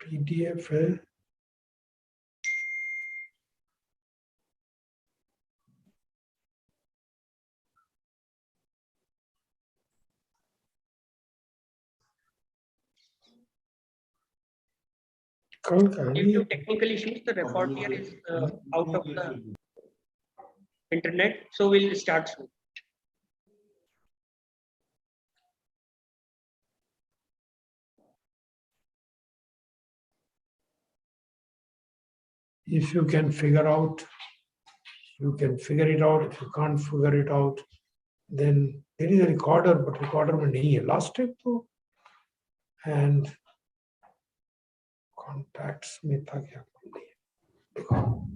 PDF है। Due to technical issues, the report here is out of the internet, so we'll start soon. If you can figure out, you can figure it out. If you can't figure it out, then there is a recorder, but recorder में नहीं है last step तो, and contacts में था क्या देखो.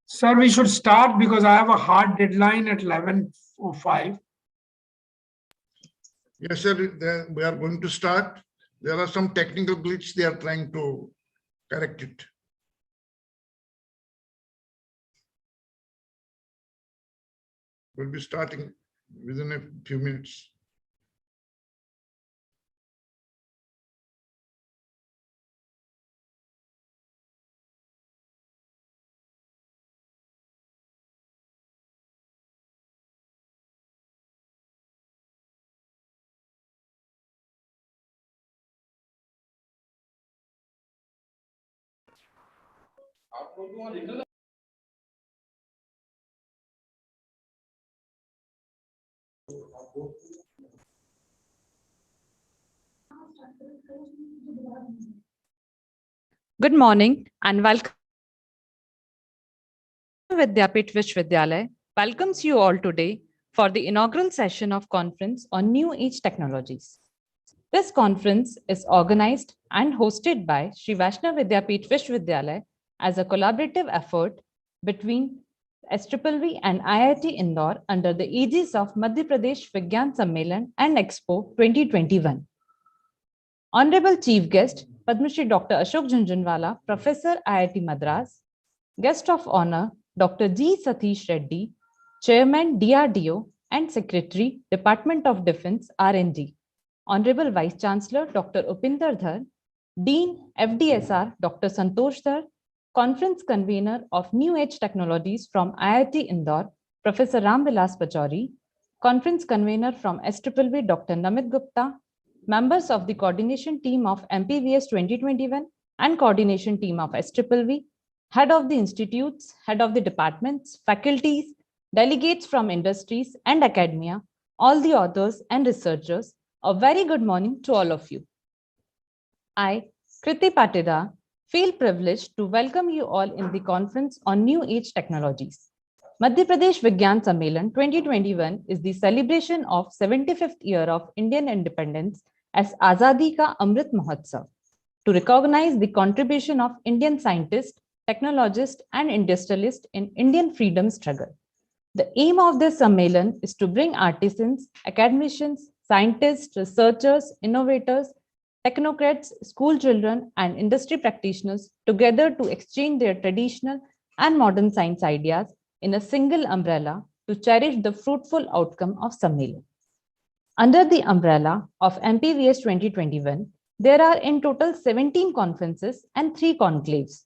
Sir, we should start because I have a hard deadline at 11:05. Yes, sir. We are going to start. There are some technical glitch. They are trying to correct it. We'll be starting within a few minutes. Good morning and welcome. Vidyapeeth Vishwavidyalaya welcomes you all today for the inaugural session of conference on New Age Technologies. This conference is organized and hosted by Sri Vaishnav Vidyapeeth Vishwavidyalaya as a collaborative effort between SVVV and IIT Indore under the aegis of Madhya Pradesh Vigyan Sammelan and Expo 2021. Honorable Chief Guest, Padma Shri Dr. Ashok Jhunjhunwala, Professor IIT Madras, Guest of Honor, Dr. G. Satish Reddy, Chairman DRDO and Secretary, Department of Defense R&D, Honorable Vice Chancellor, Dr. Upinder Dhar, Dean FDSR, Dr. Santosh Dhar, Conference Convener of New Age Technologies from IIT Indore, Professor Ram Vilas Pachauri, Conference Convener from SVVV, Dr. Namit Gupta, members of the coordination team of MPVS 2021 and coordination team of SVVV, head of the institutes, head of the departments, faculties, delegates from industries and academia, all the authors and researchers, a very good morning to all of you. I, Kriti Patida, feel privileged to welcome you all in the conference on New Age Technologies. Madhya Pradesh Vigyan Sammelan 2021 is the celebration of 75th year of Indian independence as Azadi Ka Amrit Mahotsav to recognize the contribution of Indian scientists, technologists and industrialists in Indian freedom struggle. The aim of this Sammelan is to bring artisans, academicians, scientists, researchers, innovators, technocrats, school children and industry practitioners together to exchange their traditional and modern science ideas in a single umbrella to cherish the fruitful outcome of Sammelan. Under the umbrella of MPVS 2021, there are in total 17 conferences and 3 conclaves.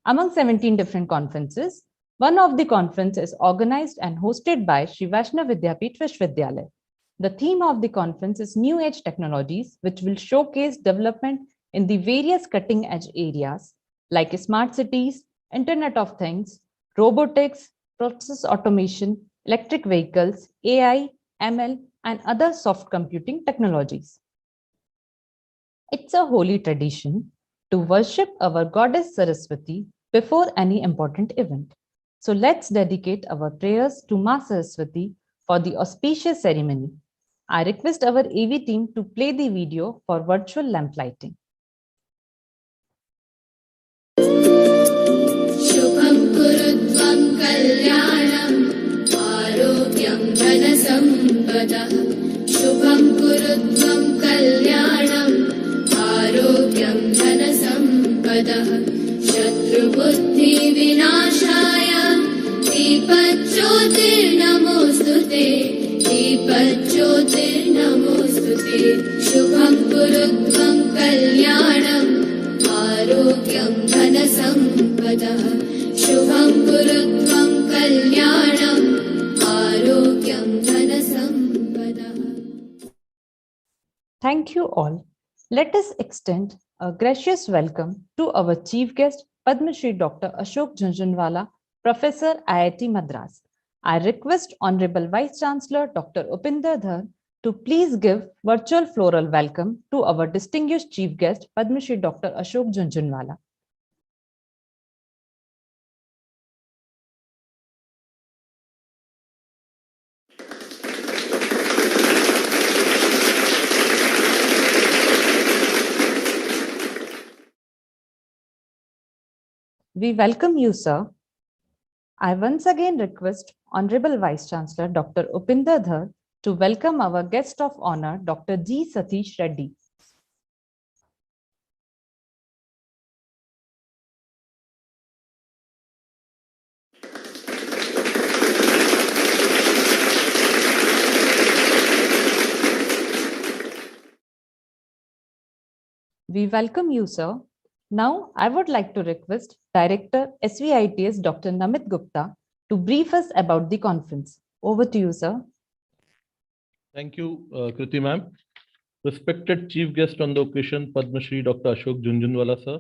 Among 17 different conferences, one of the conferences is organized and hosted by Sri Vaishnav Vidyapeeth Vishwavidyalaya. The theme of the conference is New Age Technologies, which will showcase development in the various cutting-edge areas like smart cities, Internet of Things, robotics, process automation, electric vehicles, AI, ML, and other soft computing technologies. It's a holy tradition to worship our goddess Saraswati before any important event. So let's dedicate our prayers to Ma Saraswati for the auspicious ceremony. I request our AV team to play the video for virtual lamp lighting. Shubham kurutvam kalyanam arogyam dhanasampada. Shubham kurutvam kalyanam arogyam dhanasampada. Shatru buddhi vinashaya dipajyotir namostute. दीपज्योतिर्नमोऽस्तु ते शुभं कुरु त्वं कल्याणम् आरोग्यं धनसम्पदः शुभं कुरु त्वं कल्याणम् आरोग्यं धनसम्पदः. Thank you all. Let us extend a gracious welcome to our chief guest, Padma Shri Dr. Ashok Jhunjhunwala, Professor IIT Madras. I request Honorable Vice Chancellor Dr. Upinder Dhar to please give virtual floral welcome to our distinguished chief guest, Padma Shri Dr. Ashok Jhunjhunwala. We welcome you, sir. I once again request Honorable Vice Chancellor Dr. Upinder Dhar to welcome our guest of honor, Dr. G. Satish Reddy. We welcome you, sir. Now, I would like to request Director SVITS Dr. Namit Gupta to brief us about the conference. Over to you, sir. Thank you, Kriti ma'am. Respected chief guest on the occasion, Padma Shri Dr. Ashok Jhunjhunwala sir,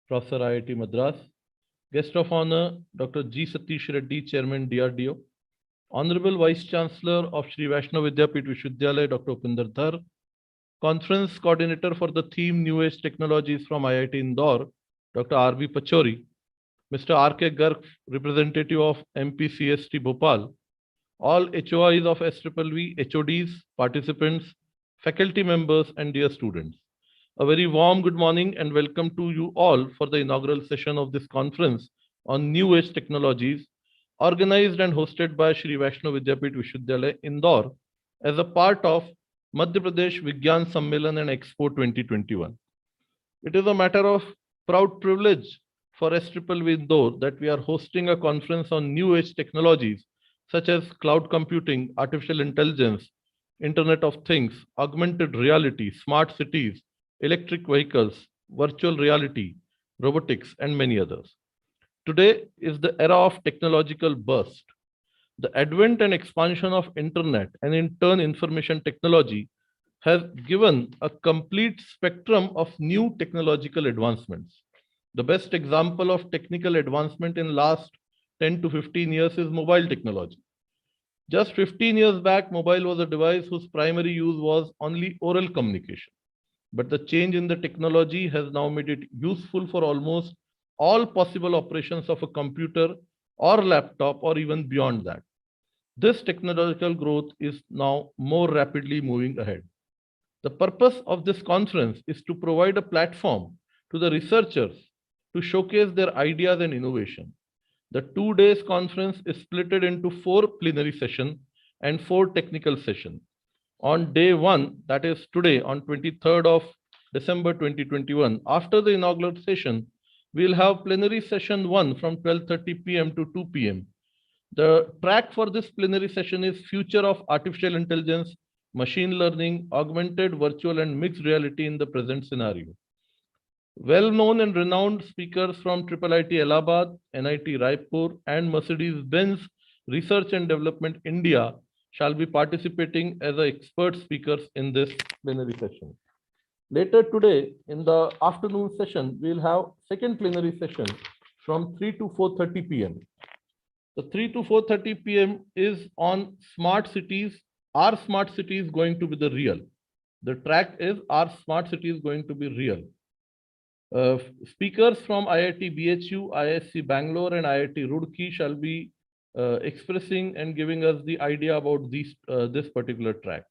Professor IIT Madras. Guest of honor, Dr. G. Satish Reddy, Chairman DRDO. Honorable Vice Chancellor of Shri Vaishnav Vidyapith Vishwavidyalaya, Dr. Upinder Dhar. Conference Coordinator for the theme New Age Technologies from IIT Indore, Dr. R.B. Pachori. Mr. R.K. Garg, representative of MPCST Bhopal. All HOIs of SVV, HODs, participants, faculty members, and dear students. A very warm good morning and welcome to you all for the inaugural session of this conference on New Age Technologies, organized and hosted by Shri Vaishnav Vidyapith Vishwavidyalaya, Indore, as a part of Madhya Pradesh Vigyan Sammelan and Expo 2021. It is a matter of proud privilege for SVV Indore that we are hosting a conference on New Age Technologies such as cloud computing, artificial intelligence, Internet of Things, augmented reality, smart cities, electric vehicles, virtual reality, robotics, and many others. Today is the era of technological burst. The advent and expansion of internet and in turn information technology has given a complete spectrum of new technological advancements. The best example of technical advancement in last 10 to 15 years is mobile technology. Just 15 years back, mobile was a device whose primary use was only oral communication. But the change in the technology has now made it useful for almost all possible operations of a computer or laptop or even beyond that. This technological growth is now more rapidly moving ahead. The purpose of this conference is to provide a platform to the researchers to showcase their ideas and innovation. The 2 days conference is split into 4 plenary sessions and 4 technical sessions. On day 1, that is today, on 23rd of December 2021, after the inaugural session, we'll have plenary session 1 from 12:30 p.m. to 2 p.m. The track for this plenary session is Future of Artificial Intelligence, Machine Learning, Augmented, Virtual, and Mixed Reality in the Present Scenario. Well-known and renowned speakers from IIIT Allahabad, NIT Raipur, and Mercedes-Benz Research and Development India shall be participating as expert speakers in this plenary session. Later today, in the afternoon session, we'll have second plenary session from 3 to 4:30 p.m. The 3 to 4:30 p.m. is on smart cities. Are smart cities going to be the real? The track is, are smart cities going to be real? Speakers from IIT BHU, IISc Bangalore, and IIT Roorkee shall be expressing and giving us the idea about this particular track.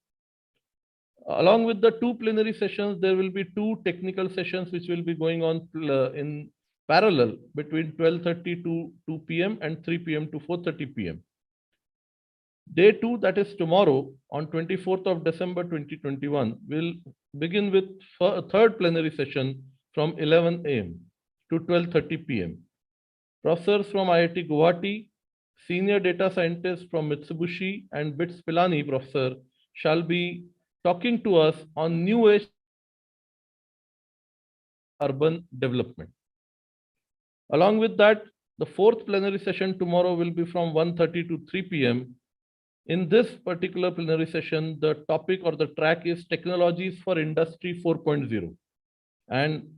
Along with the 2 plenary sessions, there will be 2 technical sessions which will be going on in parallel between 12:30 to 2 p.m. and 3 p.m. to 4:30 p.m. Day 2, that is tomorrow, on 24th of December 2021, will begin with a 3rd plenary session from 11 a.m. to 12:30 p.m. Professors from IIT Guwahati, Senior data scientist from Mitsubishi, and BITS Pilani, professor, shall be talking to us on new age urban development. Along with that, the fourth plenary session tomorrow will be from 1:30 to 3 p.m. In this particular plenary session, the topic or the track is Technologies for Industry 4.0. And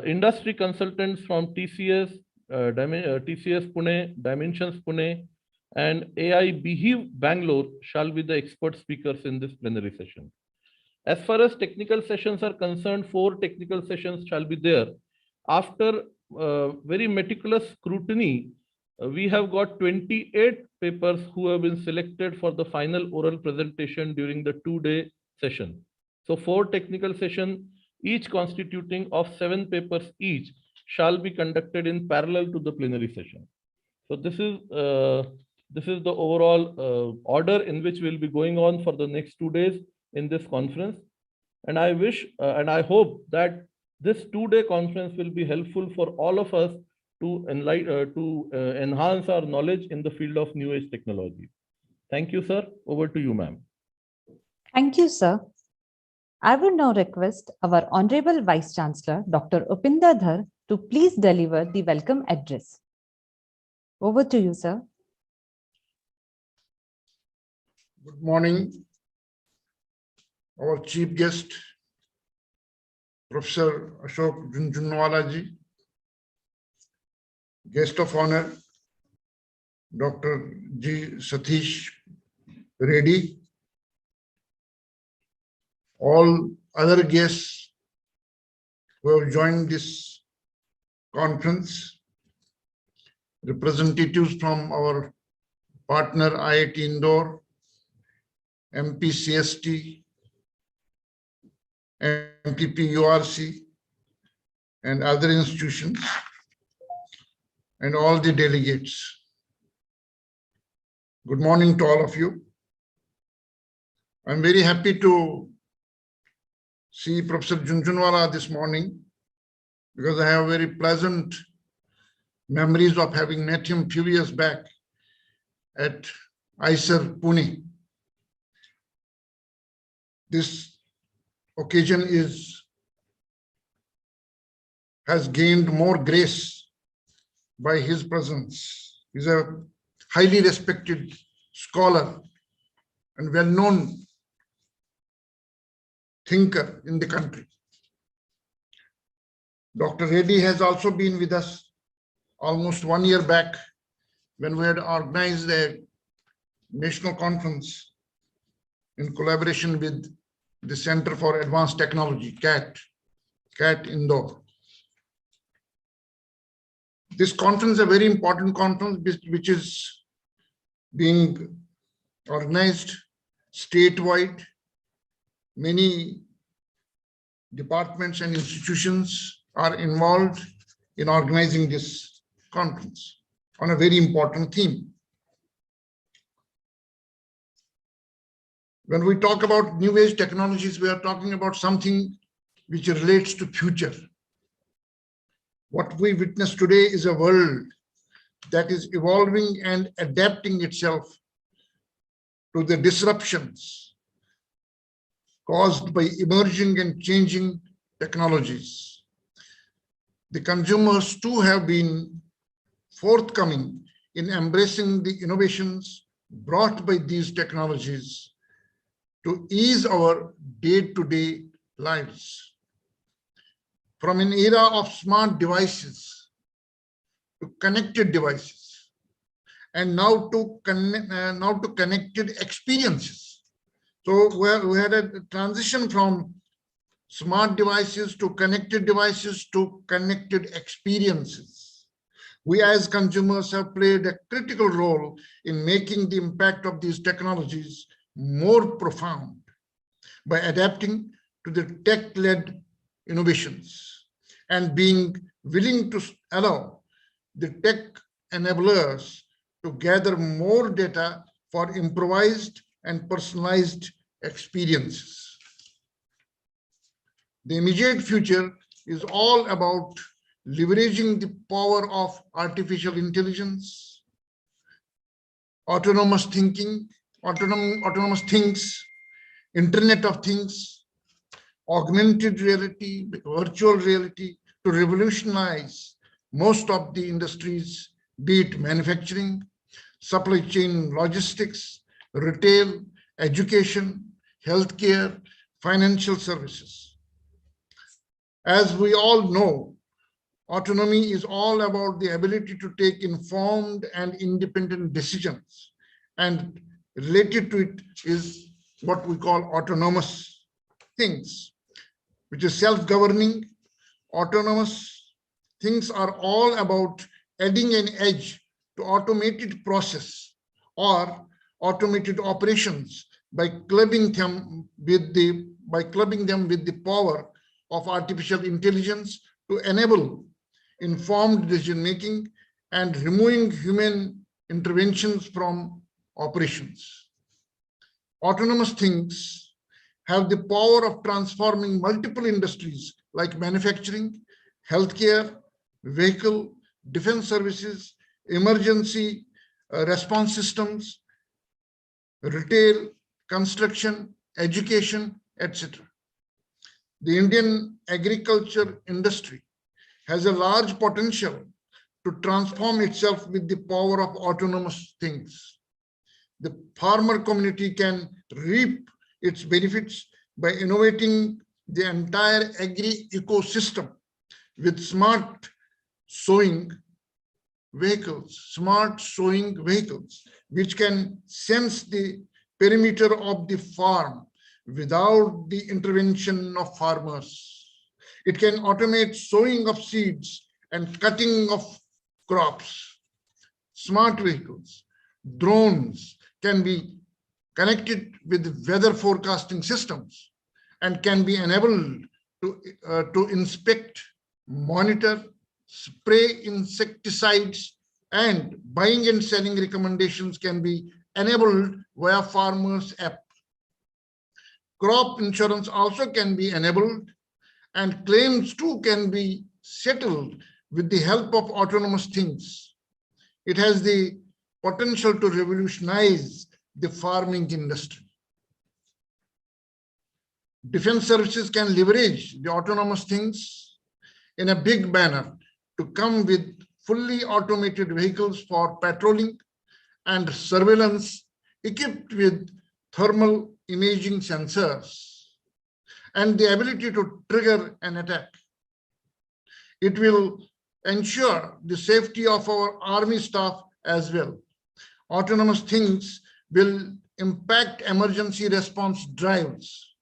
industry consultants from TCS, TCS Pune, Dimensions Pune, and AI Behave Bangalore shall be the expert speakers in this plenary session. As far as technical sessions are concerned, 4 technical sessions shall be there. After very meticulous scrutiny, we have got 28 papers who have been selected for the final oral presentation during the 2-day session. So 4 technical sessions, each constituting of 7 papers each, shall be conducted in parallel to the plenary session. So this is the overall order in which we'll be going on for the next 2 days in this conference. And I wish and I hope that this 2-day conference will be helpful for all of us to enhance our knowledge in the field of new age technology. Thank you, sir. Over to you, ma'am. Thank you, sir. I would now request our Honorable Vice Chancellor, Dr. Upinder Dhar, to please deliver the welcome address. Over to you, sir. Good morning, our chief guest, Professor Ashok Junjunwala ji, guest of honor, Dr. G. Satish Reddy, all other guests who have joined this conference, representatives from our partner IIT Indore, MPCST, MPPURC, and other institutions, and all the delegates. Good morning to all of you. I'm very happy to see Professor Junjunwala this morning because I have very pleasant memories of having met him a few years back at ICER Pune. This occasion has gained more grace by his presence. He's a highly respected scholar and well-known thinker in the country. Dr. Reddy has also been with us almost 1 year back when we had organized a national conference in collaboration with the Center for Advanced Technology, CAT Indore. This conference is a very important conference which is being organized statewide. Many departments and institutions are involved in organizing this conference on a very important theme. When we talk about new age technologies, we are talking about something which relates to future. What we witness today is a world that is evolving and adapting itself to the disruptions caused by emerging and changing technologies. The consumers too have been forthcoming in embracing the innovations brought by these technologies to ease our day-to-day lives. From an era of smart devices to connected devices, and now to connected experiences. So we had a transition from smart devices to connected experiences. We as consumers have played a critical role in making the impact of these technologies more profound by adapting to the tech-led innovations and being willing to allow the tech enablers to gather more data for improvised and personalized experiences. The immediate future is all about leveraging the power of artificial intelligence, autonomous thinking, autonomous things, Internet of Things, augmented reality, virtual reality, to revolutionize most of the industries, be it manufacturing, supply chain logistics, retail, education, healthcare, financial services. As we all know, autonomy is all about the ability to take informed and independent decisions. And related to it is what we call autonomous things, which is self-governing. Autonomous things are all about adding an edge to automated process or automated operations by clubbing them with the power of artificial intelligence to enable informed decision making and removing human interventions from operations. Autonomous things have the power of transforming multiple industries like manufacturing, healthcare, vehicle, defense services, emergency response systems, retail, construction, education, etc. The Indian agriculture industry has a large potential to transform itself with the power of autonomous things. The farmer community can reap its benefits by innovating the entire agri ecosystem with smart sowing vehicles, which can sense the perimeter of the farm without the intervention of farmers. It can automate sowing of seeds and cutting of crops. Smart vehicles, drones can be connected with weather forecasting systems and can be enabled to inspect, monitor, spray insecticides, and buying and selling recommendations can be enabled via farmers app. Crop insurance also can be enabled, and claims too can be settled with the help of autonomous things. It has the potential to revolutionize the farming industry. Defense services can leverage the autonomous things in a big manner to come with fully automated vehicles for patrolling and surveillance equipped with thermal imaging sensors and the ability to trigger an attack. It will ensure the safety of our army staff as well. Autonomous things will impact emergency response drives,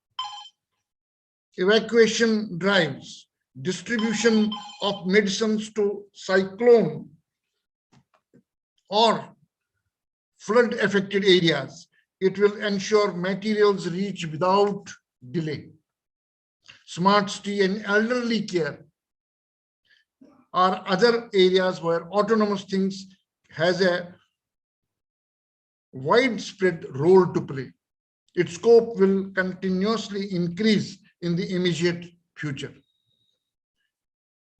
evacuation drives, distribution of medicines to cyclone or flood affected areas. It will ensure materials reach without delay. Smart city and elderly care are other areas where autonomous things has a widespread role to play. Its scope will continuously increase in the immediate future.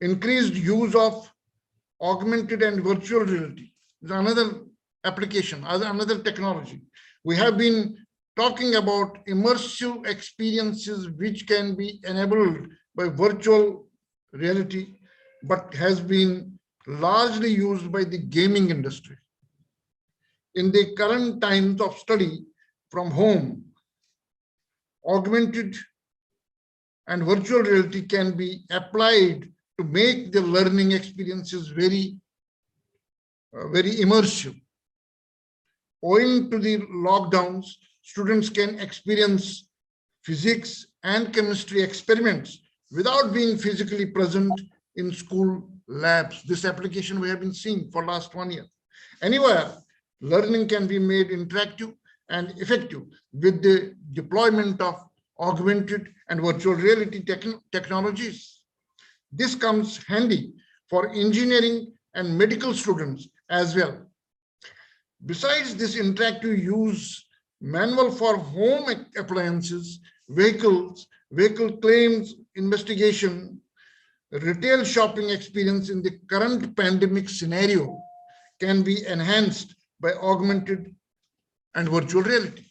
Increased use of augmented and virtual reality is another application, another technology. We have been talking about immersive experiences which can be enabled by virtual reality, but has been largely used by the gaming industry. In the current times of study from home, augmented and virtual reality can be applied to make the learning experiences very immersive. Owing to the lockdowns, students can experience physics and chemistry experiments without being physically present in school labs. This application we have been seeing for last 1 year. Anywhere, learning can be made interactive and effective with the deployment of augmented and virtual reality technologies. This comes handy for engineering and medical students as well. Besides this interactive use, manual for home appliances, vehicles, vehicle claims investigation, retail shopping experience in the current pandemic scenario can be enhanced by augmented and virtual reality.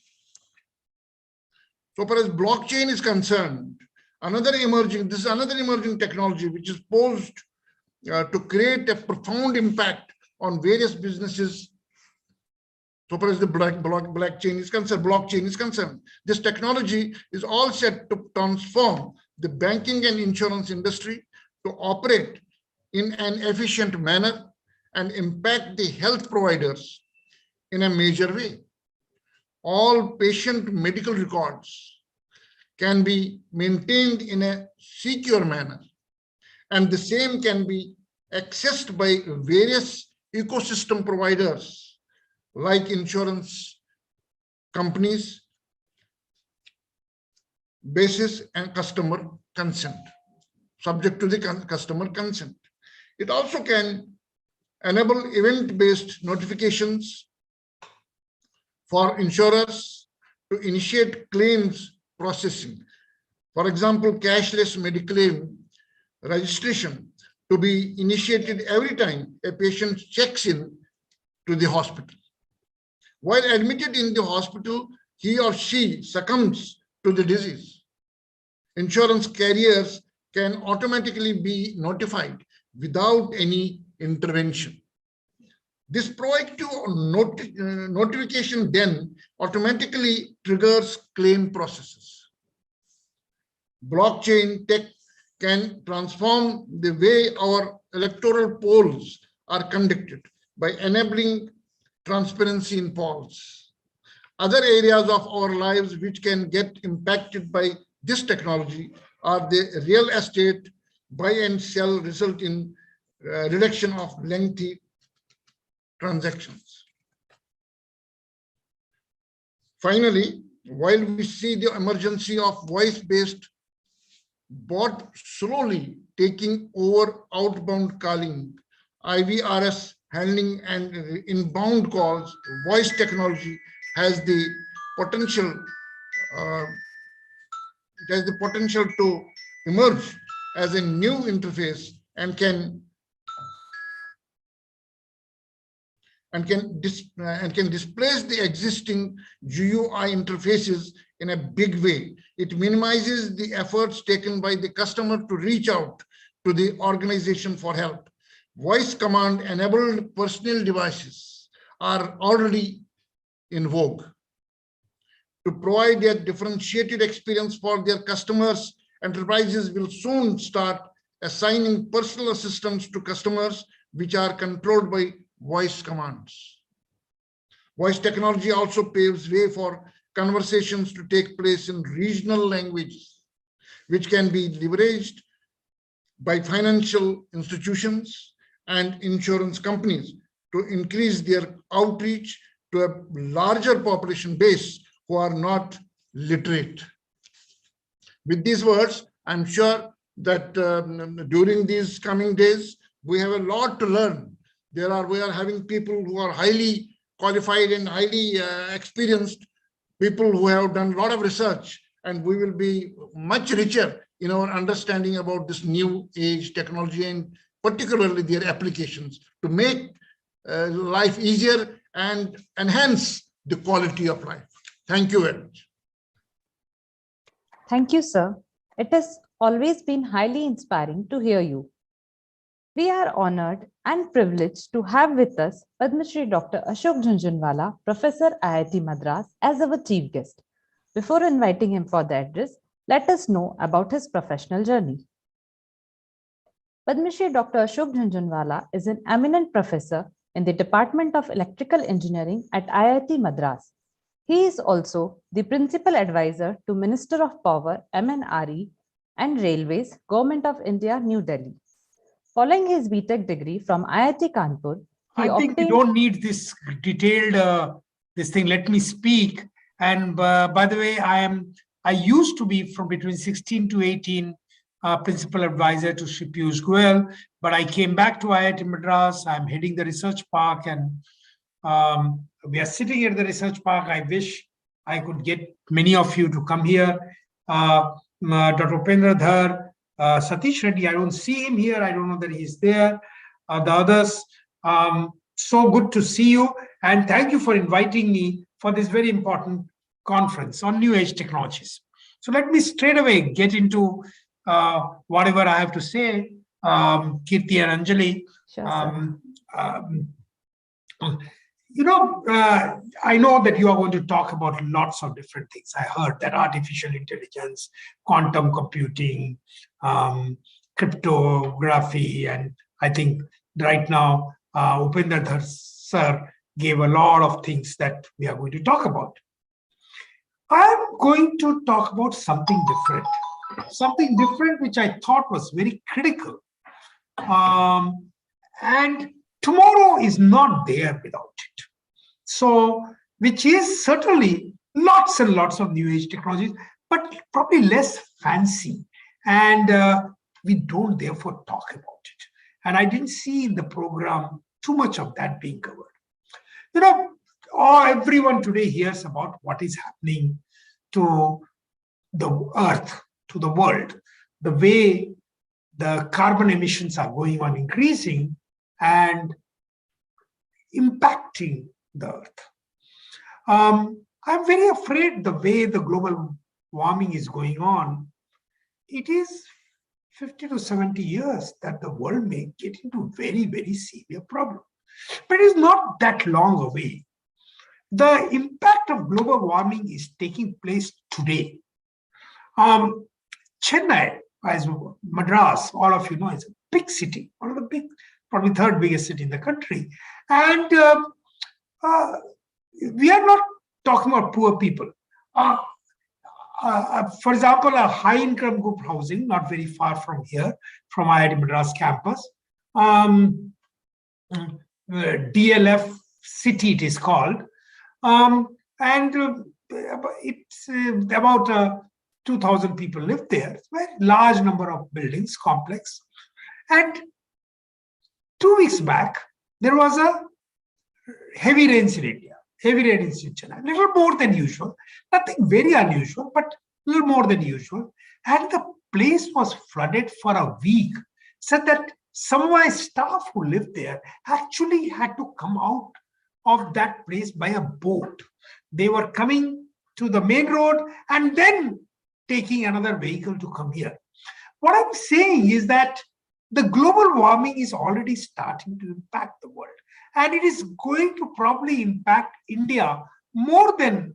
So far as blockchain is concerned, this is another emerging technology which is posed to create a profound impact on various businesses. So far as the blockchain is concerned, this technology is all set to transform the banking and insurance industry to operate in an efficient manner and impact the health providers in a major way. All patient medical records can be maintained in a secure manner, and the same can be accessed by various ecosystem providers like insurance companies, basis and customer consent, subject to the customer consent. It also can enable event-based notifications for insurers to initiate claims processing. For example, cashless mediclaim registration to be initiated every time a patient checks in to the hospital. While admitted in the hospital, he or she succumbs to the disease. Insurance carriers can automatically be notified without any intervention. This proactive notification then automatically triggers claim processes. Blockchain tech can transform the way our electoral polls are conducted by enabling transparency in polls. Other areas of our lives which can get impacted by this technology are the real estate buy and sell, result in reduction of lengthy transactions. Finally, while we see the emergence of voice-based bot slowly taking over outbound calling, IVRS handling and inbound calls, voice technology has the potential to emerge as a new interface and can displace the existing GUI interfaces in a big way. It minimizes the efforts taken by the customer to reach out to the organization for help. Voice command enabled personal devices are already in vogue. To provide a differentiated experience for their customers, enterprises will soon start assigning personal assistants to customers which are controlled by voice commands. Voice technology also paves way for conversations to take place in regional languages, which can be leveraged by financial institutions and insurance companies to increase their outreach to a larger population base who are not literate. With these words, I'm sure that during these coming days, we have a lot to learn. We are having people who are highly qualified and highly experienced, people who have done a lot of research, and we will be much richer in our understanding about this new age technology and particularly their applications to make life easier and enhance the quality of life. Thank you very much. Thank you, sir. It has always been highly inspiring to hear you. We are honored and privileged to have with us Padma Shri Dr. Ashok Jhunjhunwala, Professor IIT Madras, as our chief guest. Before inviting him for the address, let us know about his professional journey. Padma Shri Dr. Ashok Jhunjhunwala is an eminent professor in the Department of Electrical Engineering at IIT Madras. He is also the principal advisor to Minister of Power, MNRE, and Railways, Government of India, New Delhi. Following his BTech degree from IIT Kanpur, I think we don't need this detailed this thing. Let me speak. And by the way, I used to be from between 16 to 18 principal advisor to Shri Piyush Goyal, but I came back to IIT Madras. I'm heading the research park, and we are sitting at the research park. I wish I could get many of you to come here. Dr. Upendra Dhar, Satish Reddy, I don't see him here. I don't know that he's there. The others. So good to see you. And thank you for inviting me for this very important conference on new age technologies. So let me straight away get into whatever I have to say, Kirti and Anjali. Sure, sir. Um, I know that you are going to talk about lots of different things. I heard that artificial intelligence, quantum computing, cryptography, and I think right now Upendra Dhar sir gave a lot of things that we are going to talk about. I'm going to talk about something different which I thought was very critical. And tomorrow is not there without it. So, which is certainly lots and lots of new age technologies, but probably less fancy. And we don't therefore talk about it. And I didn't see in the program too much of that being covered. Everyone today hears about what is happening to the earth, to the world, the way the carbon emissions are going on increasing and impacting the earth. I'm very afraid the way the global warming is going on, it is 50 to 70 years that the world may get into very, very severe problem. But it is not that long away. The impact of global warming is taking place today. Chennai, as Madras, all of you know, is a big city, one of the big, probably third biggest city in the country. And we are not talking about poor people. For example, a high-income group housing, not very far from here, from IIT Madras campus, DLF city it is called, it's about 2,000 people live there. It's a very large number of buildings, complex. And 2 weeks back, there was a heavy rains in India, heavy rains in Chennai, a little more than usual, nothing very unusual, but a little more than usual. And the place was flooded for a week, so that some of my staff who lived there actually had to come out of that place by a boat. They were coming to the main road and then taking another vehicle to come here. What I'm saying is that the global warming is already starting to impact the world. And it is going to probably impact India more than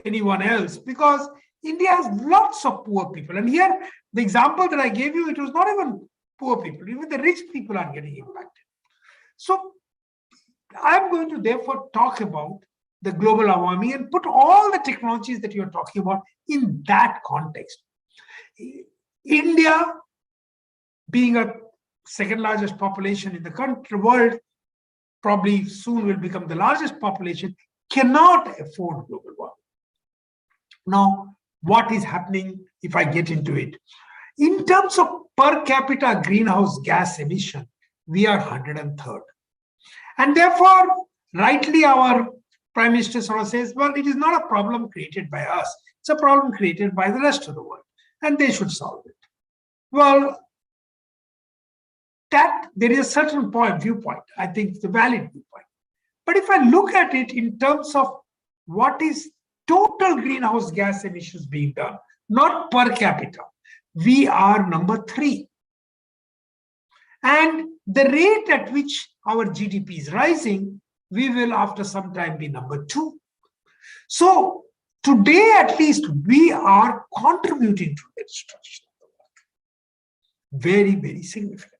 anyone else, because India has lots of poor people. And here, the example that I gave you, it was not even poor people, even the rich people are getting impacted. So I'm going to therefore talk about the global warming and put all the technologies that you're talking about in that context. India, being a second largest population in the country, world, probably soon will become the largest population, cannot afford global warming. Now, what is happening if I get into it? In terms of per capita greenhouse gas emission, we are 103rd. And therefore, rightly our Prime Minister sort of says, well, it is not a problem created by us. It's a problem created by the rest of the world, and they should solve it. Well, that there is a certain viewpoint. I think it's a valid viewpoint. But if I look at it in terms of what is total greenhouse gas emissions being done, not per capita, we are number 3. And the rate at which our GDP is rising, we will after some time be number 2. So today, at least, we are contributing to the destruction of the world. Very, very significant.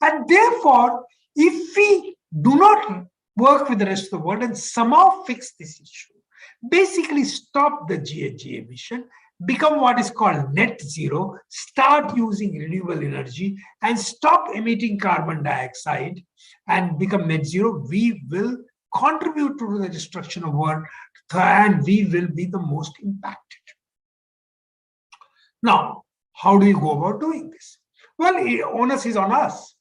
And therefore, if we do not work with the rest of the world and somehow fix this issue, basically stop the GHG emission, become what is called net zero, start using renewable energy and stop emitting carbon dioxide and become net zero, we will contribute to the destruction of the world and we will be the most impacted. Now, how do you go about doing this? Well, onus is on us.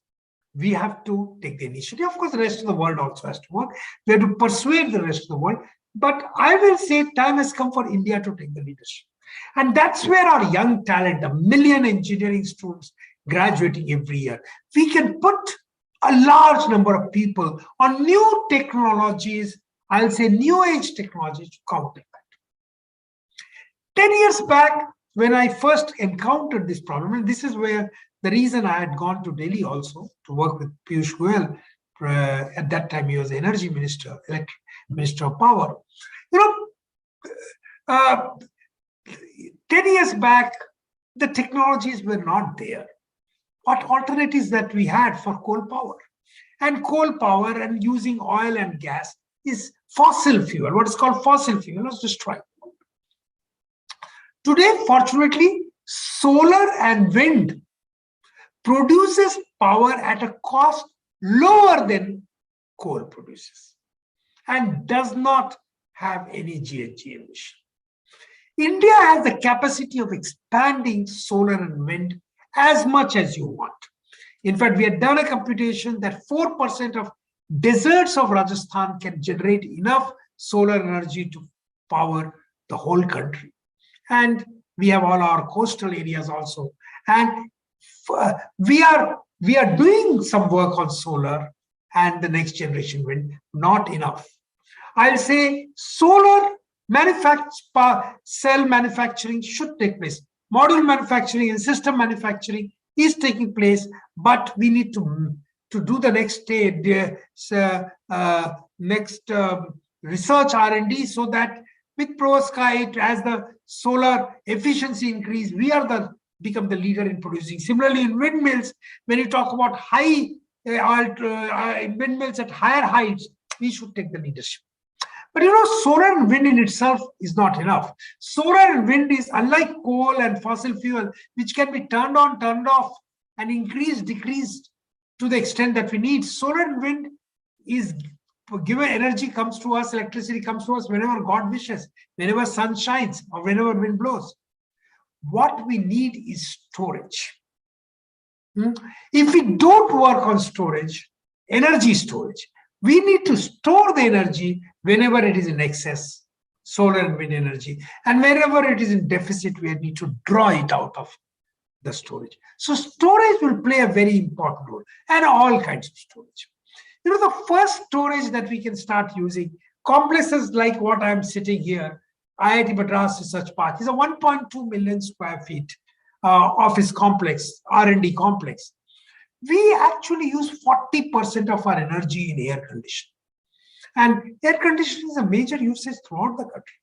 We have to take the initiative. Of course, the rest of the world also has to work. We have to persuade the rest of the world. But I will say time has come for India to take the leadership. And that's where our young talent, 1 million engineering students graduating every year, we can put a large number of people on new technologies, I'll say new age technologies to counter that. 10 years back, when I first encountered this problem, and this is where the reason I had gone to Delhi also to work with Piyush Goyal, at that time he was the energy minister, minister of power. You know, 10 years back, the technologies were not there. What alternatives that we had for coal power? And coal power and using oil and gas is fossil fuel. What is called fossil fuel was destroyed. Today, fortunately, solar and wind produces power at a cost lower than coal produces and does not have any GHG emission. India has the capacity of expanding solar and wind as much as you want. In fact, we had done a computation that 4% of deserts of Rajasthan can generate enough solar energy to power the whole country. And we have all our coastal areas also. And we are doing some work on solar and the next generation wind, not enough. I'll say solar cell manufacturing should take place. Module manufacturing and system manufacturing is taking place, but we need to do the next stage, research R&D, so that with perovskite, as the solar efficiency increase, we are become the leader in producing. Similarly, in windmills, when you talk about high windmills at higher heights, we should take the leadership. But solar and wind in itself is not enough. Solar and wind is unlike coal and fossil fuel, which can be turned on, turned off, and increased, decreased to the extent that we need. Solar and wind is given, energy comes to us, electricity comes to us whenever God wishes, whenever sun shines or whenever wind blows. What we need is storage. If we don't work on storage, energy storage, we need to store the energy whenever it is in excess, solar and wind energy. And wherever it is in deficit, we need to draw it out of the storage. So storage will play a very important role, and all kinds of storage. The first storage that we can start using, complexes like what I'm sitting here, IIT Madras Research Park, is a 1.2 million square feet office complex, R&D complex. We actually use 40% of our energy in air conditioning. And air conditioning is a major usage throughout the country.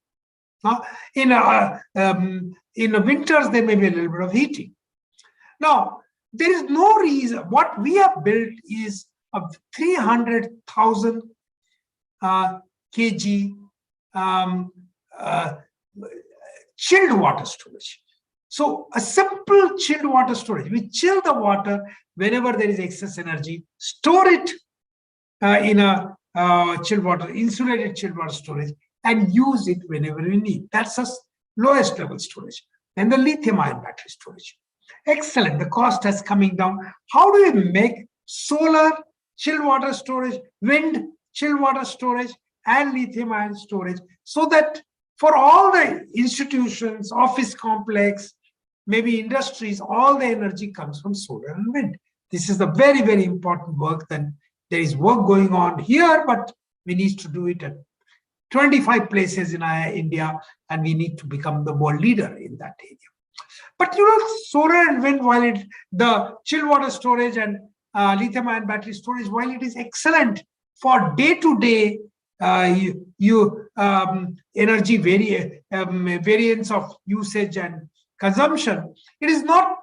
In the winters, there may be a little bit of heating. Now, there is no reason. What we have built is a 300,000 kg chilled water storage. So a simple chilled water storage. We chill the water whenever there is excess energy, store it in a chilled water, insulated chilled water storage, and use it whenever we need. That's the lowest level storage. Then the lithium-ion battery storage. Excellent. The cost is coming down. How do we make solar chilled water storage, wind chilled water storage, and lithium-ion storage, so that for all the institutions, office complex, maybe industries, all the energy comes from solar and wind? This is the very, very important work. Then there is work going on here, but we need to do it at 25 places in India, and we need to become the world leader in that area. But solar and wind, while the chilled water storage and lithium-ion battery storage, while it is excellent for day-to-day energy variance of usage and consumption, it is not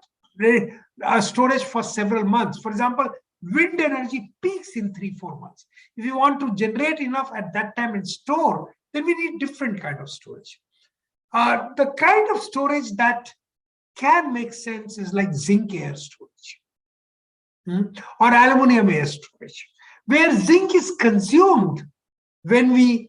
storage for several months. For example, wind energy peaks in 3-4 months. If you want to generate enough at that time and store, then we need different kind of storage. The kind of storage that can make sense is like zinc air storage or aluminum air storage, where zinc is consumed when we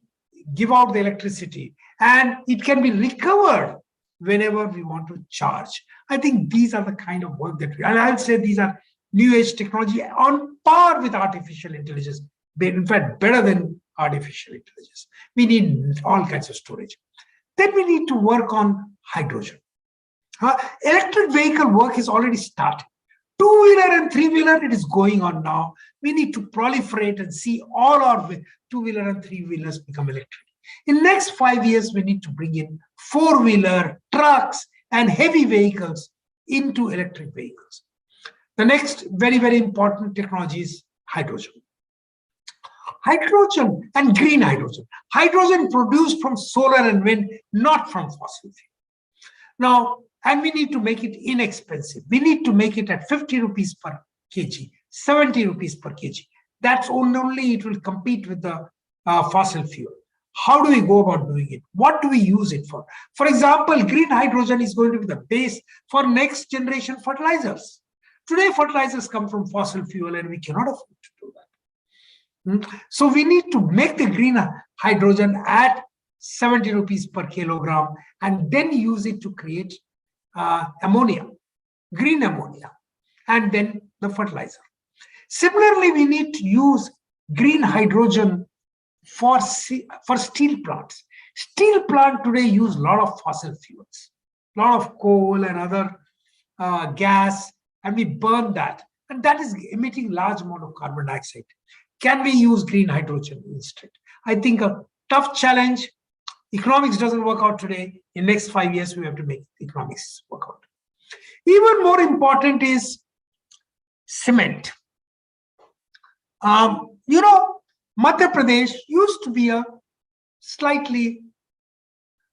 give out the electricity, and it can be recovered whenever we want to charge. I think these are the kind of work that and I'll say these are new age technology on par with artificial intelligence, in fact, better than artificial intelligence. We need all kinds of storage. Then we need to work on hydrogen. Electric vehicle work is already started. Two-wheeler and three-wheeler, it is going on now. We need to proliferate and see all our two-wheeler and three-wheelers become electric. In next 5 years, we need to bring in four-wheeler, trucks, and heavy vehicles into electric vehicles. The next very, very important technology is hydrogen. Hydrogen and green hydrogen. Hydrogen produced from solar and wind, not from fossil fuel. Now, and we need to make it inexpensive. We need to make it at 50 rupees per kg, 70 rupees per kg. That's only it will compete with the fossil fuel. How do we go about doing it? What do we use it for? For example, green hydrogen is going to be the base for next generation fertilizers. Today, fertilizers come from fossil fuel and we cannot afford to do that. So we need to make the green hydrogen at 70 rupees per kilogram and then use it to create ammonia, green ammonia, and then the fertilizer. Similarly, we need to use green hydrogen for steel plants. Steel plant today use a lot of fossil fuels, a lot of coal and other gas, and we burn that. And that is emitting large amount of carbon dioxide. Can we use green hydrogen instead? I think a tough challenge. Economics doesn't work out today. In next 5 years, we have to make economics work out. Even more important is cement. Madhya Pradesh used to be a slightly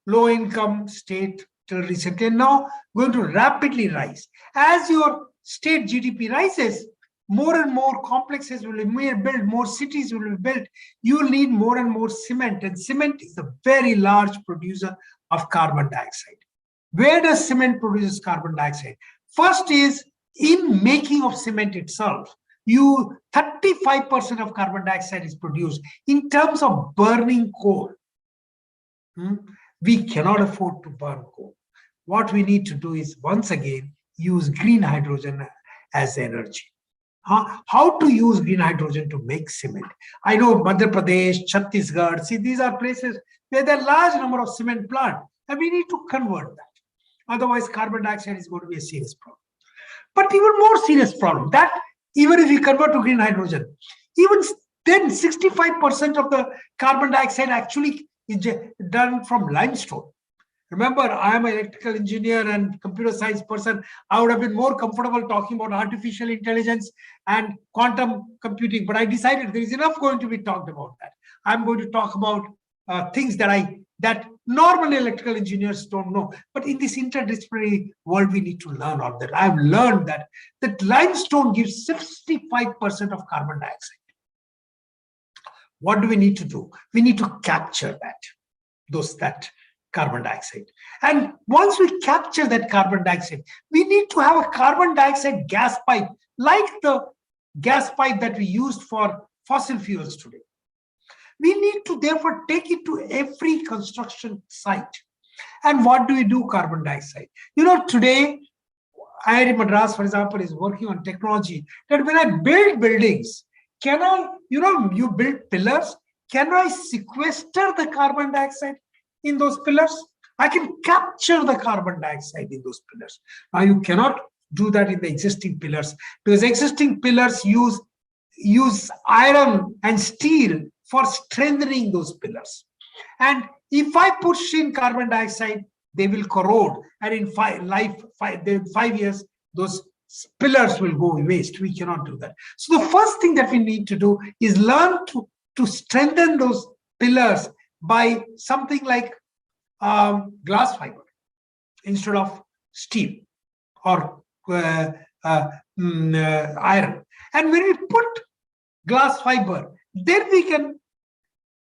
low-income state till recently, and now going to rapidly rise. As your state GDP rises, more and more complexes will be built, more cities will be built. You will need more and more cement, and cement is a very large producer of carbon dioxide. Where does cement produce carbon dioxide? First is in making of cement itself. 35% of carbon dioxide is produced in terms of burning coal. We cannot afford to burn coal. What we need to do is once again use green hydrogen as energy. How to use green hydrogen to make cement? I know Madhya Pradesh, Chhattisgarh, see, these are places where there are large number of cement plants, and we need to convert that. Otherwise, carbon dioxide is going to be a serious problem. But even more serious problem, that even if we convert to green hydrogen, even then 65% of the carbon dioxide actually is done from limestone. Remember, I am an electrical engineer and computer science person. I would have been more comfortable talking about artificial intelligence and quantum computing, but I decided there is enough going to be talked about that. I'm going to talk about things that normally electrical engineers don't know. But in this interdisciplinary world, we need to learn all that. I've learned that limestone gives 65% of carbon dioxide. What do we need to do? We need to capture that carbon dioxide. And once we capture that carbon dioxide, we need to have a carbon dioxide gas pipe, like the gas pipe that we used for fossil fuels today. We need to therefore take it to every construction site. And what do we do carbon dioxide? Today, IIT Madras, for example, is working on technology that when I build buildings, can I, you build pillars, can I sequester the carbon dioxide in those pillars? I can capture the carbon dioxide in those pillars. Now, you cannot do that in the existing pillars because existing pillars use iron and steel for strengthening those pillars. And if I push in carbon dioxide, they will corrode. And in 5 years, those pillars will go waste. We cannot do that. So the first thing that we need to do is learn to strengthen those pillars by something like glass fiber instead of steel or iron. And when we put glass fiber, then we can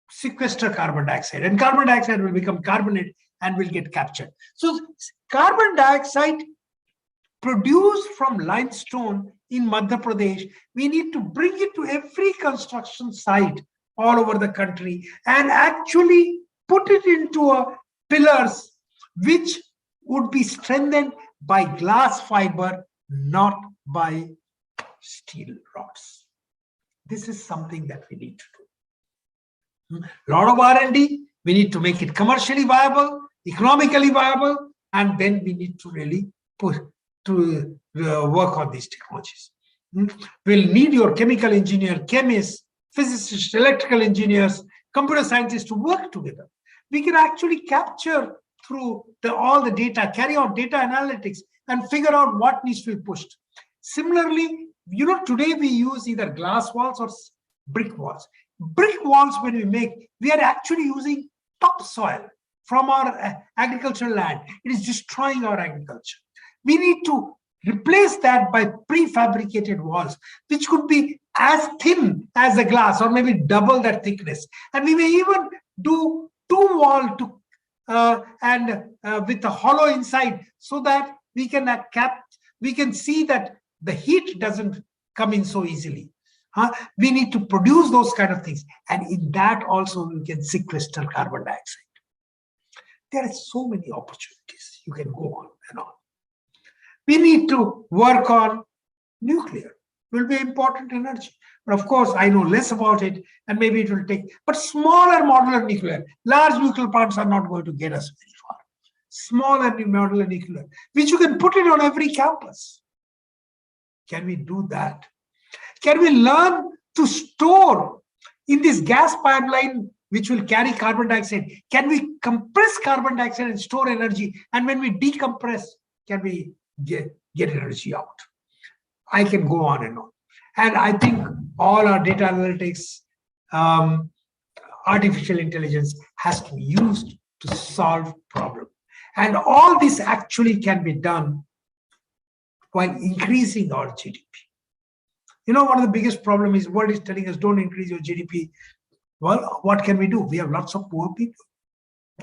sequester carbon dioxide, and carbon dioxide will become carbonate and will get captured. So carbon dioxide produced from limestone in Madhya Pradesh, we need to bring it to every construction site all over the country and actually put it into pillars which would be strengthened by glass fiber, not by steel rods. This is something that we need to do. A lot of R&D, we need to make it commercially viable, economically viable, and then we need to really to work on these technologies. We'll need your chemical engineer, chemists, physicists, electrical engineers, computer scientists to work together. We can actually capture through all the data, carry out data analytics, and figure out what needs to be pushed. Similarly, today we use either glass walls or brick walls. Brick walls, when we are actually using topsoil from our agricultural land. It is destroying our agriculture. We need to replace that by prefabricated walls, which could be as thin as the glass or maybe double that thickness. And we may even do two wall with a hollow inside, so that we can see that the heat doesn't come in so easily. We need to produce those kind of things, and in that also we can sequester carbon dioxide. There are so many opportunities. You can go on and on. We need to work on nuclear. Will be important energy. But of course, I know less about it, and maybe it will take, but smaller modular nuclear, large nuclear plants are not going to get us very far. Smaller modular nuclear, which you can put it on every campus. Can we do that? Can we learn to store in this gas pipeline, which will carry carbon dioxide? Can we compress carbon dioxide and store energy? And when we decompress, can we get energy out? I can go on and on. And I think all our data analytics, artificial intelligence has to be used to solve problems. And all this actually can be done while increasing our GDP. One of the biggest problems is world is telling us don't increase your GDP. Well, what can we do? We have lots of poor people.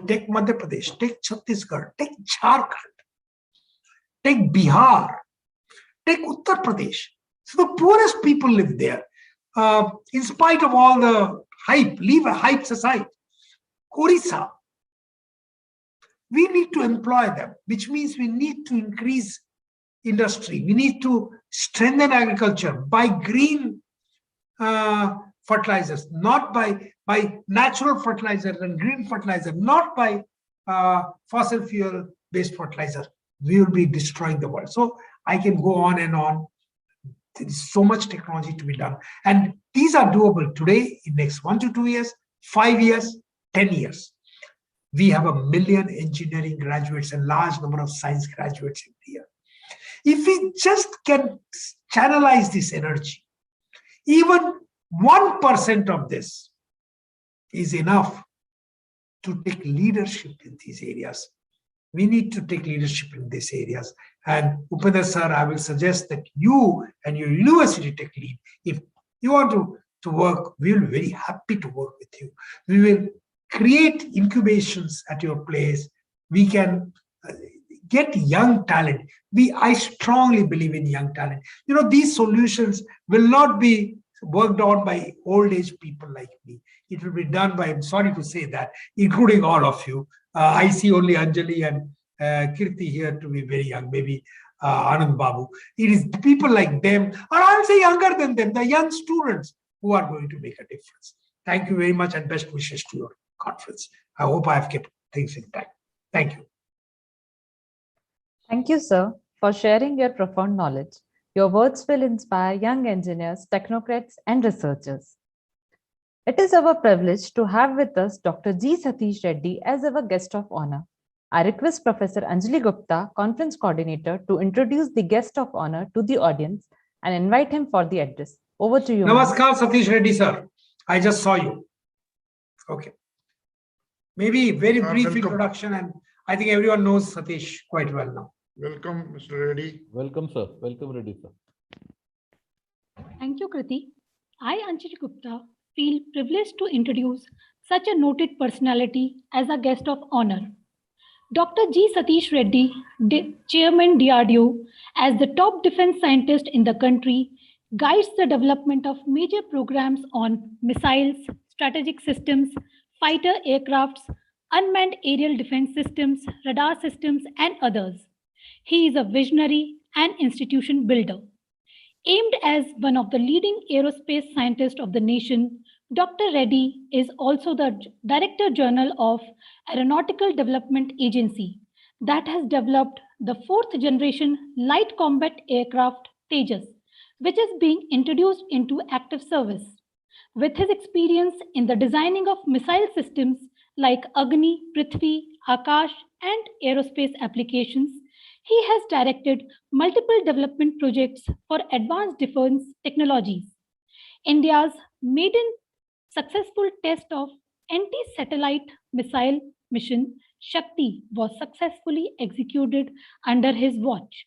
Take Madhya Pradesh, take Chhattisgarh, take Jharkhand, take Bihar, take Uttar Pradesh. So the poorest people live there. In spite of all the hype, leave hypes aside. Orissa, we need to employ them, which means we need to increase industry. We need to strengthen agriculture by green fertilizers, not by natural fertilizer and green fertilizer, not by fossil fuel based fertilizer. We will be destroying the world. So I can go on and on. There is so much technology to be done. And these are doable today, in next 1 to 2 years, 5 years, 10 years. We have 1 million engineering graduates and large number of science graduates every year. If we just can channelize this energy, even 1% of this is enough to take leadership in these areas. We need to take leadership in these areas. And Upendra sir, I will suggest that you and your university take lead. If you want to work, we will be very happy to work with you. We will create incubations at your place. We can get young talent. I strongly believe in young talent. These solutions will not be worked on by old age people like me. It will be done by, I'm sorry to say that, including all of you. I see only Anjali and Kirti here to be very young, maybe Anand Babu. It is people like them, or I'll say younger than them, the young students who are going to make a difference. Thank you very much and best wishes to your conference. I hope I have kept things intact. Thank you. Thank you, sir, for sharing your profound knowledge. Your words will inspire young engineers, technocrats, and researchers. It is our privilege to have with us Dr. G. Satish Reddy as our guest of honor. I request Professor Anjali Gupta, Conference Coordinator, to introduce the guest of honor to the audience and invite him for the address. Over to you. Namaskar, Satish Reddy, sir. I just saw you. Okay. Maybe very brief introduction, and I think everyone knows Satish quite well now. Welcome, Mr. Reddy. Welcome, sir. Welcome, Reddy, sir. Thank you, Kriti. I, Anjali Gupta, feel privileged to introduce such a noted personality as a guest of honor. Dr. G. Satish Reddy, Chairman DRDO, as the top defense scientist in the country, guides the development of major programs on missiles, strategic systems, fighter aircrafts, unmanned aerial defense systems, radar systems, and others. He is a visionary and institution builder. Aimed as one of the leading aerospace scientists of the nation, Dr. Reddy is also the Director General of Aeronautical Development Agency, that has developed the fourth generation light combat aircraft Tejas, which is being introduced into active service. With his experience in the designing of missile systems like Agni, Prithvi, Akash, and aerospace applications, he has directed multiple development projects for advanced defense technologies. India's maiden successful test of anti-satellite missile mission Shakti was successfully executed under his watch.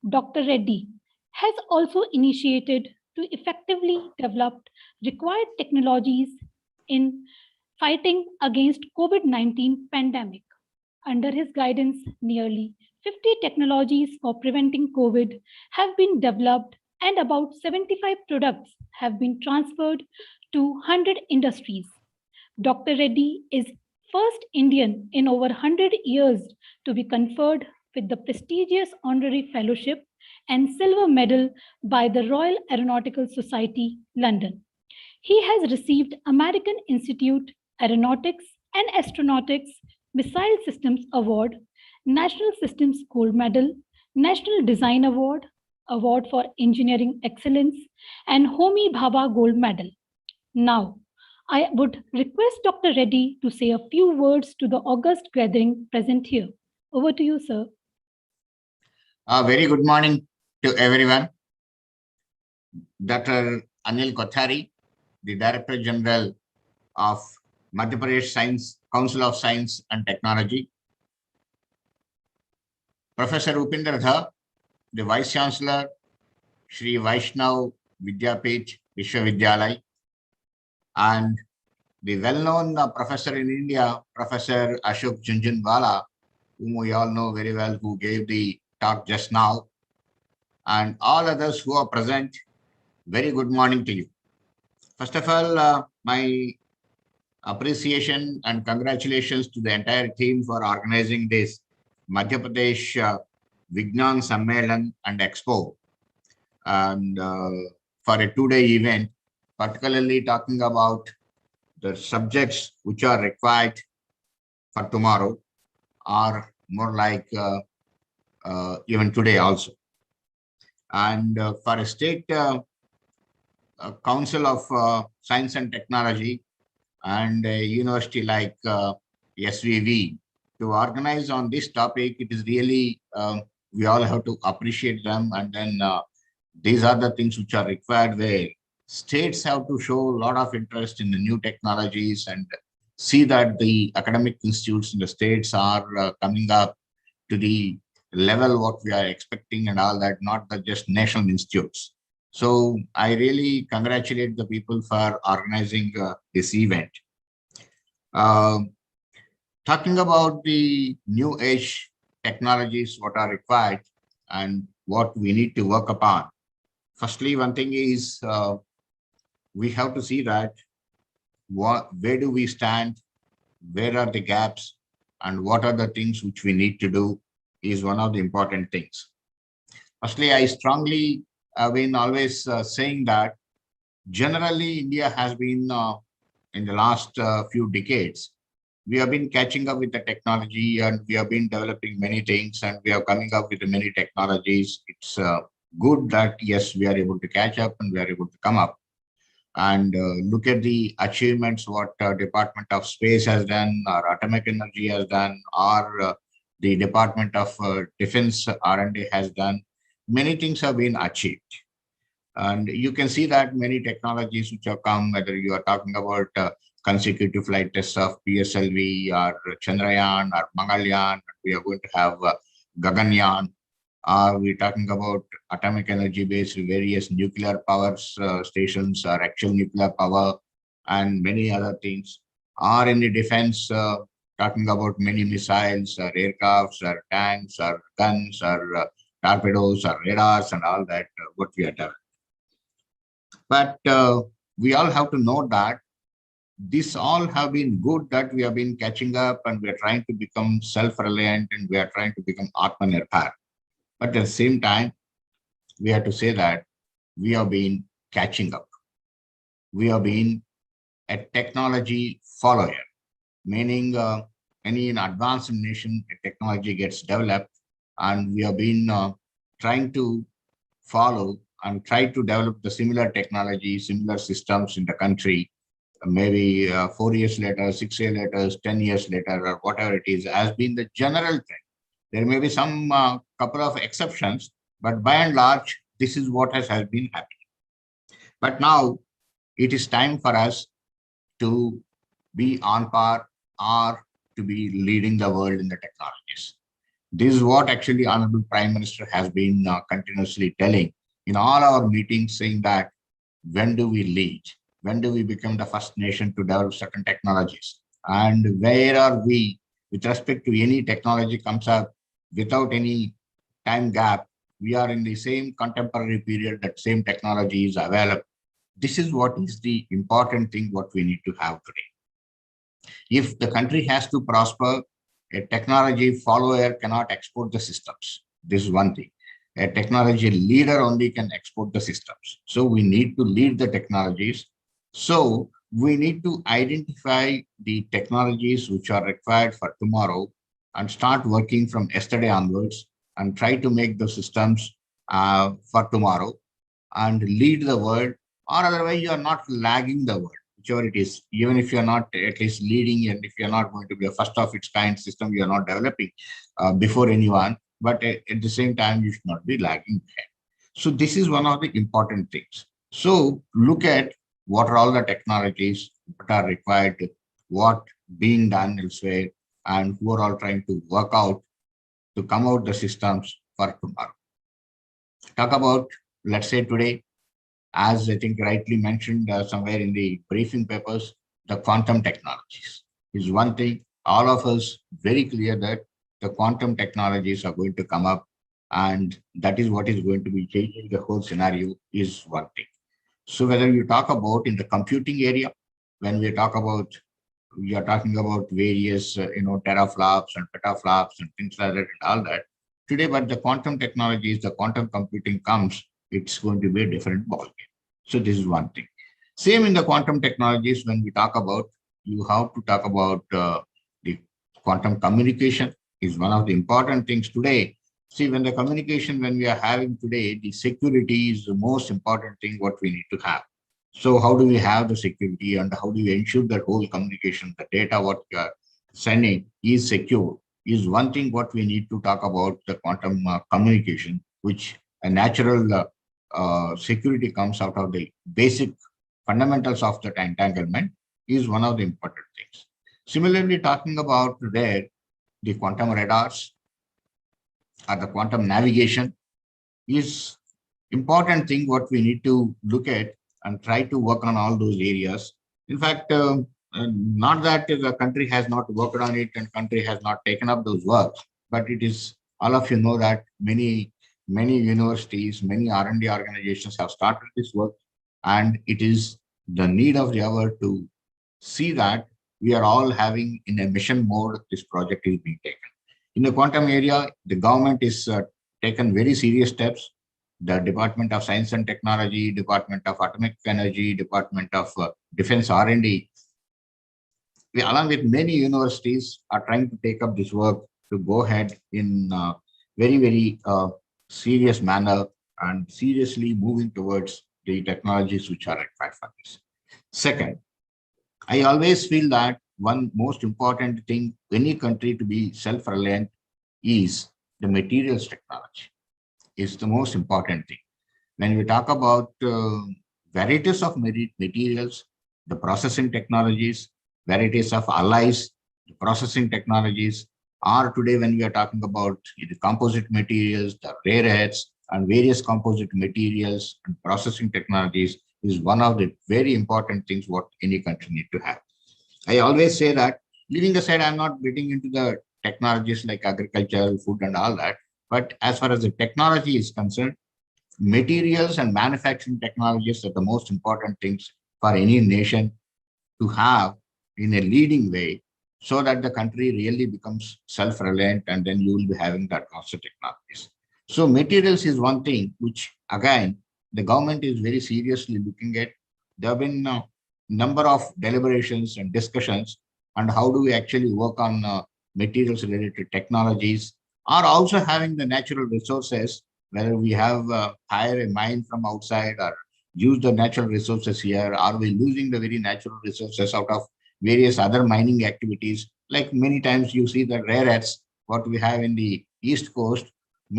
Dr. Reddy has also initiated to effectively develop required technologies in fighting against COVID-19 pandemic. Under his guidance, nearly 50 technologies for preventing COVID have been developed and about 75 products have been transferred to 100 industries. Dr. Reddy is first Indian in over 100 years to be conferred with the prestigious honorary fellowship and silver medal by the Royal Aeronautical Society, London. He has received American Institute Aeronautics and Astronautics Missile Systems Award, National Systems Gold Medal, National Design Award, Award for Engineering Excellence, and Homi Bhabha Gold Medal. Now, I would request Dr. Reddy to say a few words to the august gathering present here. Over to you, sir. A very good morning to everyone. Dr. Anil Kothari, the Director General of Madhya Pradesh Science Council of Science and Technology. Professor Upinder Dha, the Vice Chancellor, Shri Vaishnav Vidyapith Vishwavidyalay, and the well-known professor in India, Professor Ashok Junjunwala, whom we all know very well, who gave the talk just now, and all others who are present, very good morning to you. First of all, my appreciation and congratulations to the entire team for organizing this Madhya Pradesh Vignan Sammelan and Expo, and for a two-day event, particularly talking about the subjects which are required for tomorrow, or more like even today also. And for a state council of science and technology and a university like SVV to organize on this topic, it is really, we all have to appreciate them. And then these are the things which are required, where states have to show a lot of interest in the new technologies and see that the academic institutes in the states are coming up to the level what we are expecting and all that, not the just national institutes. So I really congratulate the people for organizing this event. Talking about the new age technologies, what are required and what we need to work upon. Firstly, one thing is we have to see that where do we stand, where are the gaps, and what are the things which we need to do is one of the important things. Firstly, I strongly have been always saying that generally India has been in the last few decades, we have been catching up with the technology and we have been developing many things and we are coming up with many technologies. It's good that yes, we are able to catch up and we are able to come up and look at the achievements what Department of Space has done, or Atomic Energy has done, or the Department of Defense R&D has done. Many things have been achieved. And you can see that many technologies which have come, whether you are talking about consecutive flight tests of PSLV or Chandrayaan or Mangalyaan, we are going to have Gaganyaan. We're talking about atomic energy based various nuclear power stations or actual nuclear power and many other things. Or in the defense, talking about many missiles or aircrafts or tanks or guns or torpedoes or radars and all that, what we are doing. But we all have to know that this all have been good, that we have been catching up and we are trying to become self-reliant and we are trying to become Atmanirbhar. But at the same time, we have to say that we have been catching up. We have been a technology follower, meaning any advanced nation, a technology gets developed, and we have been trying to follow and try to develop the similar technology, similar systems in the country. Maybe 4 years later, 6 years later, 10 years later, or whatever it is, has been the general trend. There may be some couple of exceptions, but by and large, this is what has been happening. But now it is time for us to be on par or to be leading the world in the technologies. This is what actually Honorable Prime Minister has been continuously telling in all our meetings, saying that when do we lead? When do we become the first nation to develop certain technologies? And where are we with respect to any technology comes up without any time gap? We are in the same contemporary period, that same technology is available. This is what is the important thing what we need to have today. If the country has to prosper, a technology follower cannot export the systems. This is one thing. A technology leader only can export the systems. So we need to lead the technologies. So we need to identify the technologies which are required for tomorrow and start working from yesterday onwards and try to make the systems for tomorrow and lead the world, or otherwise you are not lagging the world, whichever it is. Even if you're not at least leading, and if you're not going to be a first of its kind system, you're not developing before anyone, but at the same time, you should not be lagging behind. So this is one of the important things. So look at what are all the technologies that are required, what being done elsewhere, and who are all trying to work out to come out the systems for tomorrow. Talk about, let's say today, as I think rightly mentioned somewhere in the briefing papers, the quantum technologies is one thing. All of us very clear that the quantum technologies are going to come up, and that is what is going to be changing the whole scenario is one thing. So whether you talk about in the computing area, when we talk about, we are talking about various, teraflops and petaflops and things like that and all that today, but the quantum technologies, the quantum computing comes, it's going to be a different ballgame. So this is one thing. Same in the quantum technologies, when we talk about, you have to talk about the quantum communication is one of the important things today. See, when the communication, when we are having today, the security is the most important thing what we need to have. So how do we have the security, and how do we ensure that whole communication, the data what we are sending is secure, is one thing what we need to talk about, the quantum communication, which a natural security comes out of the basic fundamentals of that entanglement is one of the important things. Similarly, talking about there, the quantum radars or the quantum navigation is important thing what we need to look at and try to work on all those areas. In fact, not that the country has not worked on it and country has not taken up those works, but it is, all of you know that many universities, many R&D organizations have started this work, and it is the need of the hour to see that we are all having in a mission mode, this project is being taken. In the quantum area, the government is taken very serious steps. The Department of Science and Technology, Department of Atomic Energy, Department of Defense R&D, we, along with many universities, are trying to take up this work to go ahead in very serious manner and seriously moving towards the technologies which are required for this. Second, I always feel that one most important thing, any country to be self-reliant, is the materials technology. Is the most important thing. When we talk about varieties of materials, the processing technologies, varieties of alloys, the processing technologies, are today when we are talking about the composite materials, the rare earths, and various composite materials and processing technologies is one of the very important things what any country need to have. I always say that, leaving aside, I'm not getting into the technologies like agriculture, food and all that, but as far as the technology is concerned, materials and manufacturing technologies are the most important things for any nation to have in a leading way, so that the country really becomes self-reliant, and then you will be having that also technologies. So materials is one thing which, again, the government is very seriously looking at. There have been a number of deliberations and discussions on how do we actually work on materials related technologies, or also having the natural resources, whether we have hire a mine from outside or use the natural resources here, are we losing the very natural resources out of various other mining activities? Like many times you see the rare earths, what we have in the East Coast,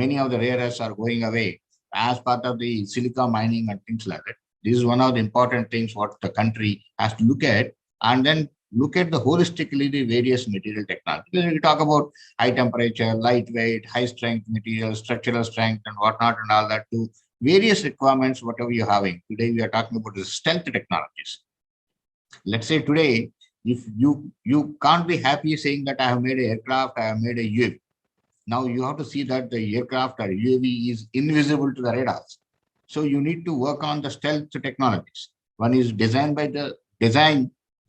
many of the rare earths are going away as part of the silica mining and things like that. This is one of the important things what the country has to look at, and then look at the holistically the various material technology. We talk about high temperature, lightweight, high strength materials, structural strength and whatnot and all that to various requirements, whatever you're having. Today we are talking about the stealth technologies. Let's say today, if you can't be happy saying that I have made an aircraft, I have made a UAV. Now you have to see that the aircraft or UAV is invisible to the radars. So you need to work on the stealth technologies. One is designed by the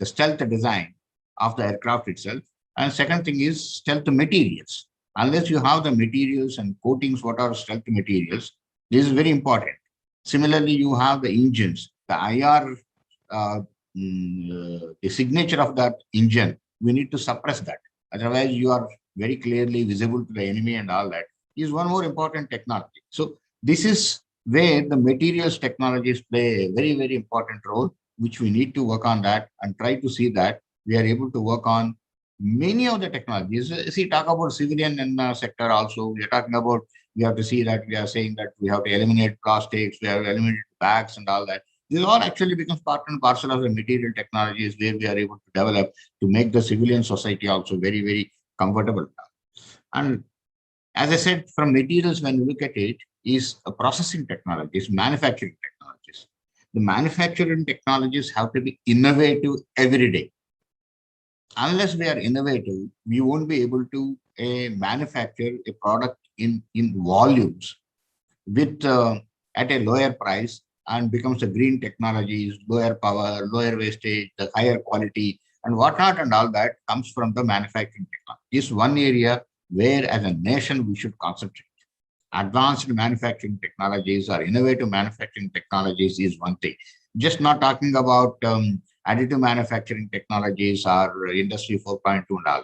stealth design of the aircraft itself. And second thing is stealth materials. Unless you have the materials and coatings, what are stealth materials, this is very important. Similarly, you have the engines, the IR, the signature of that engine, we need to suppress that. Otherwise, you are very clearly visible to the enemy and all that is one more important technology. So this is where the materials technologies play a very, very important role, which we need to work on that and try to see that we are able to work on many of the technologies. See, talk about civilian and sector also. We are talking about, we have to see that we are saying that we have to eliminate plastics, we have to eliminate bags and all that. This all actually becomes part and parcel of the material technologies where we are able to develop to make the civilian society also very, very comfortable. And as I said, from materials, when you look at it, is a processing technologies, manufacturing technologies. The manufacturing technologies have to be innovative every day. Unless we are innovative, we won't be able to manufacture a product in volumes with at a lower price and becomes a green technologies, lower power, lower wastage, the higher quality and whatnot and all that comes from the manufacturing technology. This is one area where as a nation we should concentrate. Advanced manufacturing technologies or innovative manufacturing technologies is one thing. Just not talking about additive manufacturing technologies or industry 4.2 and all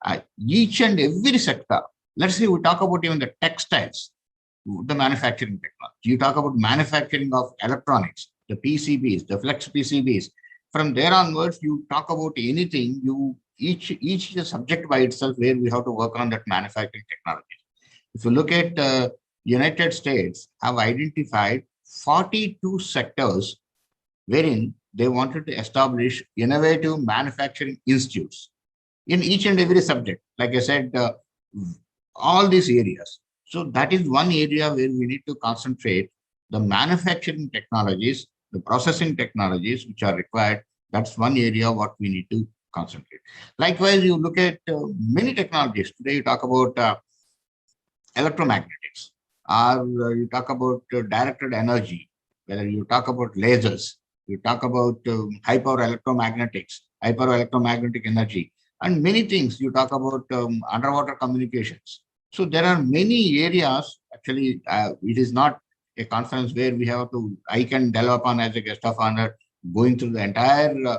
that. Each and every sector, let's say we talk about even the textiles, the manufacturing technology. You talk about manufacturing of electronics, the PCBs, the flex PCBs. From there onwards, you talk about anything, each is a subject by itself where we have to work on that manufacturing technology. If you look at United States, have identified 42 sectors wherein they wanted to establish innovative manufacturing institutes in each and every subject. Like I said, all these areas. So that is one area where we need to concentrate the manufacturing technologies, the processing technologies which are required. That's one area what we need to concentrate. Likewise, you look at many technologies. Today you talk about electromagnetics, or you talk about directed energy, whether you talk about lasers, you talk about high power electromagnetics, high power electromagnetic energy, and many things. You talk about underwater communications. So there are many areas. Actually, it is not a conference where we have to, I can develop on as a guest of honor, going through the entire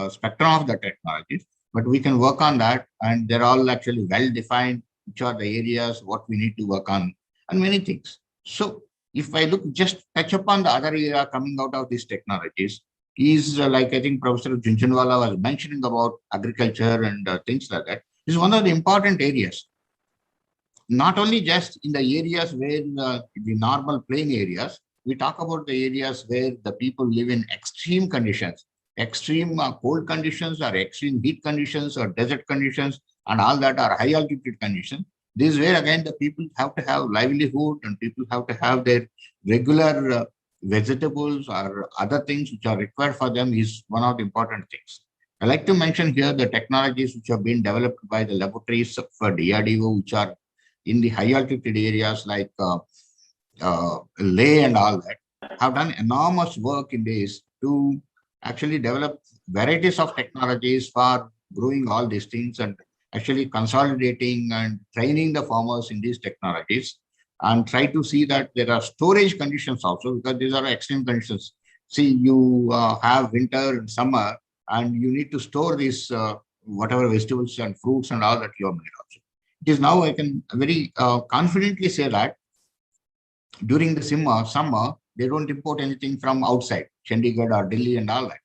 spectrum of the technologies, but we can work on that, and they're all actually well defined, which are the areas what we need to work on, and many things. So if I look, just touch upon the other area coming out of these technologies is like I think Professor Junjunwala was mentioning about agriculture and things like that. This is one of the important areas. Not only just in the areas where the normal playing areas, we talk about the areas where the people live in extreme conditions, extreme cold conditions or extreme heat conditions or desert conditions and all that are high altitude conditions. This is where again the people have to have livelihood and people have to have their regular vegetables or other things which are required for them is one of the important things. I like to mention here the technologies which have been developed by the laboratories for DRDO, which are in the high altitude areas like Leh and all that, have done enormous work in this to actually develop varieties of technologies for growing all these things and actually consolidating and training the farmers in these technologies and try to see that there are storage conditions also, because these are extreme conditions. See, you have winter and summer and you need to store these whatever vegetables and fruits and all that you have made also. It is now, I can very confidently say that during the summer, they don't import anything from outside, Chandigarh or Delhi and all that.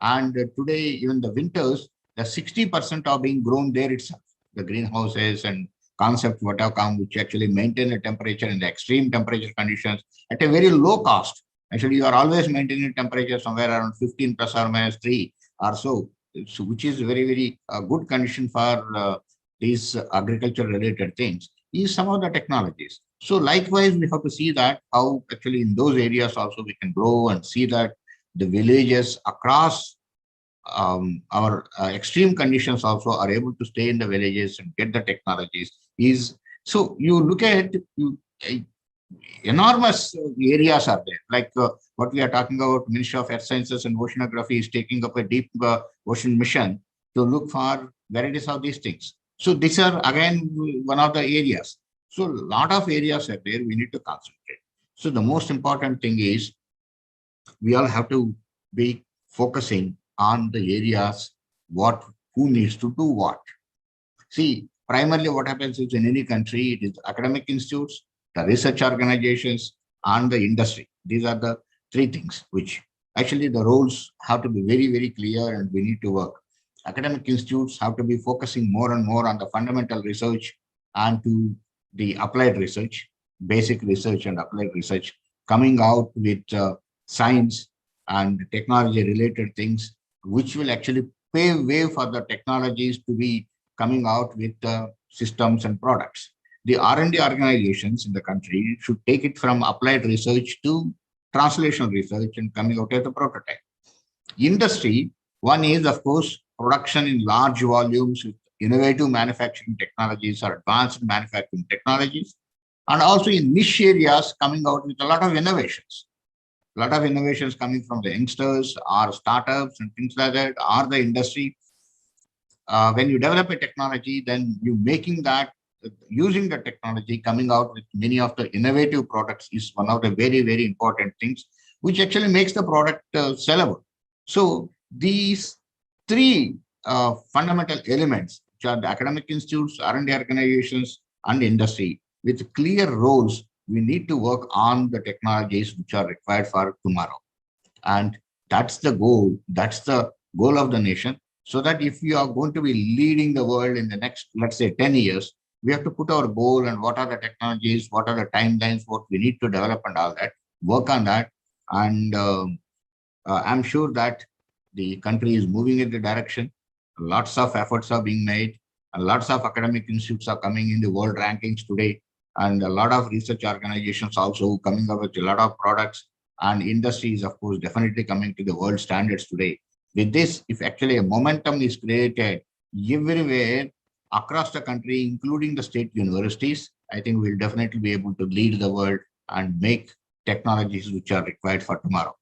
And today, even the winters, the 60% are being grown there itself. The greenhouses and concept what have come, which actually maintain the temperature in the extreme temperature conditions at a very low cost. Actually, you are always maintaining temperature somewhere around 15 plus or minus 3 or so, which is very, very good condition for these agriculture related things, is some of the technologies. So likewise, we have to see that how actually in those areas also we can grow and see that the villages across our extreme conditions also are able to stay in the villages and get the technologies. So you look at enormous areas are there, like what we are talking about. Ministry of Earth Sciences and Oceanography is taking up a deep ocean mission to look for varieties of these things. So these are again one of the areas. So a lot of areas are there we need to concentrate. So the most important thing is we all have to be focusing on the areas who needs to do what. See, primarily what happens is in any country, it is academic institutes, the research organizations, and the industry. These are the three things which actually the roles have to be very, very clear and we need to work. Academic institutes have to be focusing more and more on the fundamental research and to the applied research, basic research and applied research, coming out with science and technology related things, which will actually pave way for the technologies to be coming out with systems and products. The R&D organizations in the country should take it from applied research to translational research and coming out as a prototype. Industry, one is of course production in large volumes with innovative manufacturing technologies or advanced manufacturing technologies, and also in niche areas coming out with a lot of innovations. A lot of innovations coming from the youngsters or startups and things like that, or the industry. When you develop a technology, then you making that, using the technology, coming out with many of the innovative products is one of the very, very important things, which actually makes the product sellable. So these three fundamental elements, which are the academic institutes, R&D organizations, and industry, with clear roles, we need to work on the technologies which are required for tomorrow. And that's the goal. That's the goal of the nation. So that if we are going to be leading the world in the next, let's say 10 years, we have to put our goal and what are the technologies, what are the timelines, what we need to develop and all that, work on that. And I'm sure that the country is moving in the direction. Lots of efforts are being made, and lots of academic institutes are coming in the world rankings today, and a lot of research organizations also coming up with a lot of products, and industry is of course definitely coming to the world standards today. With this, if actually a momentum is created everywhere across the country, including the state universities, I think we'll definitely be able to lead the world and make technologies which are required for tomorrow.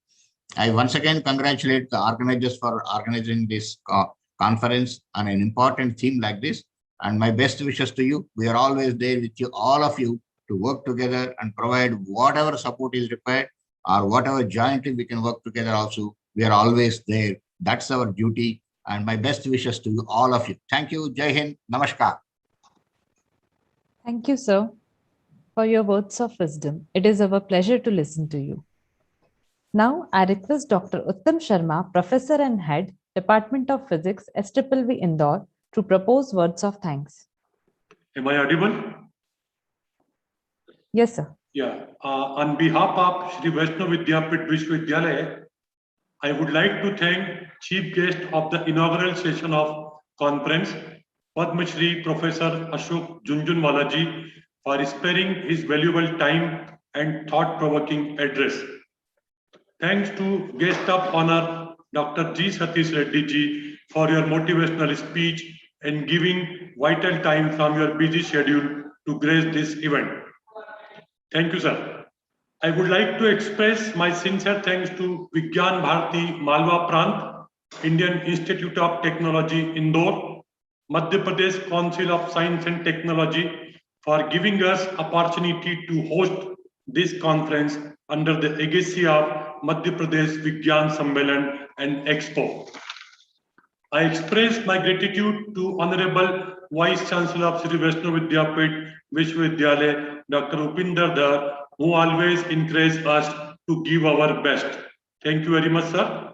I once again congratulate the organizers for organizing this conference on an important theme like this. And my best wishes to you. We are always there with you, all of you, to work together and provide whatever support is required or whatever jointly we can work together also. We are always there. That's our duty. And my best wishes to you, all of you. Thank you. Jai Hind. Namaskar. Thank you, sir, for your words of wisdom. It is our pleasure to listen to you. Now, I request Dr. Uttam Sharma, Professor and Head, Department of Physics, SVV Indore, to propose words of thanks. Am I audible? Yes, sir. Yeah. On behalf of Shri Vaishnav Vidyapit Vishwavidyalaya, I would like to thank Chief Guest of the inaugural session of conference, Padma Shri Professor Ashok Junjunwala ji, for sparing his valuable time and thought-provoking address. Thanks to Guest of Honor, Dr. G. Satish Reddy ji, for your motivational speech and giving vital time from your busy schedule to grace this event. Thank you, sir. I would like to express my sincere thanks to Vigyan Bharati Malwa Prant, Indian Institute of Technology, Indore, Madhya Pradesh Council of Science and Technology, for giving us opportunity to host this conference under the aegis of Madhya Pradesh Vigyan Sammelan and Expo. I express my gratitude to Honorable Vice Chancellor of Sri Vaishno Vidyapit Vishwavidyalaya, Dr. Upinder Dhar, who always encourages us to give our best. Thank you very much, sir.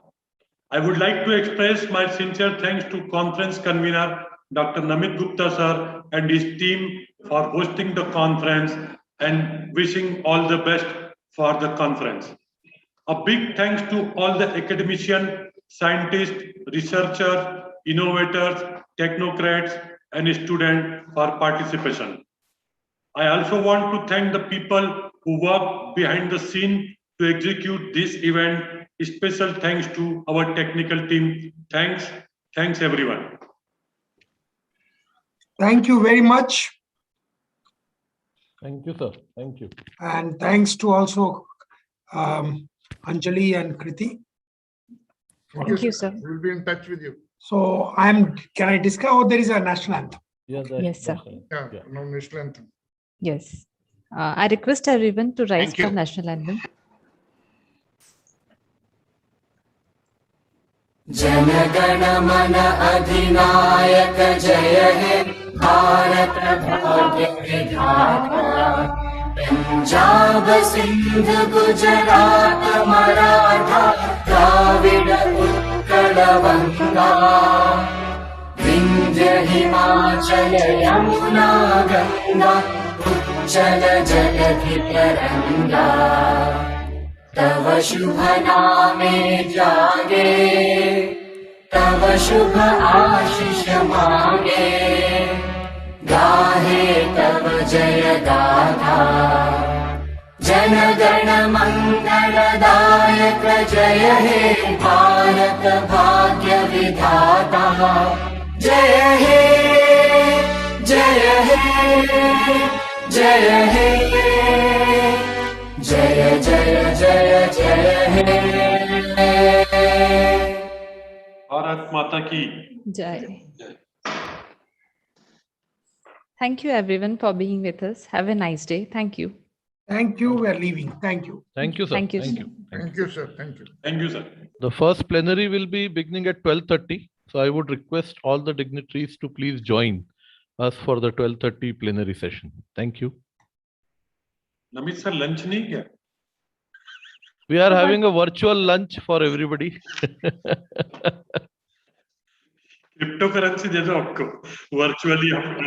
I would like to express my sincere thanks to conference convener Dr. Namit Gupta sir and his team for hosting the conference and wishing all the best for the conference. A big thanks to all the academicians, scientists, researchers, innovators, technocrats, and students for participation. I also want to thank the people who work behind the scene to execute this event. Special thanks to our technical team. Thanks everyone. Thank you very much. Thank you, sir. Thank you. And thanks to also Anjali and Kriti. Thank you, sir. We'll be in touch with you. So can I discuss? Oh, there is a national anthem. Yeah, Yes, sir. Yeah, Yeah. no national anthem. Yes. I request everyone to rise Thank you. for national anthem. जनगण मन अधिनायक जय हे भारत भाग्य विधाता पंजाब सिंध गुजरात मराठा द्राविड उत्कल गंगा विंध्य हिमाचल यमुना गंगा उच्चल जलधि तरंगा तव शुभ नामे जागे तव शुभ आशीष मांगे गाहे तव जय गाथा जन गण मंगलदायक जय हे भारत भाग्य विधाता जय हे जय हे जय हे जय जय जय जय हे Bharat Mata ki. Jai. Thank you, everyone, for being with us. Have a nice day. Thank you. Thank you. We are leaving. Thank you. Thank you, sir. Thank you, Thank sir. you. Thank you, sir. Thank you. Thank you, sir. The first plenary will be beginning at 12:30. So I would request all the dignitaries to please join us for the 12:30 plenary session. Thank you. Namit sir, lunch nahi kya? We are having a virtual lunch for everybody. Cryptocurrency दे दो आपको virtually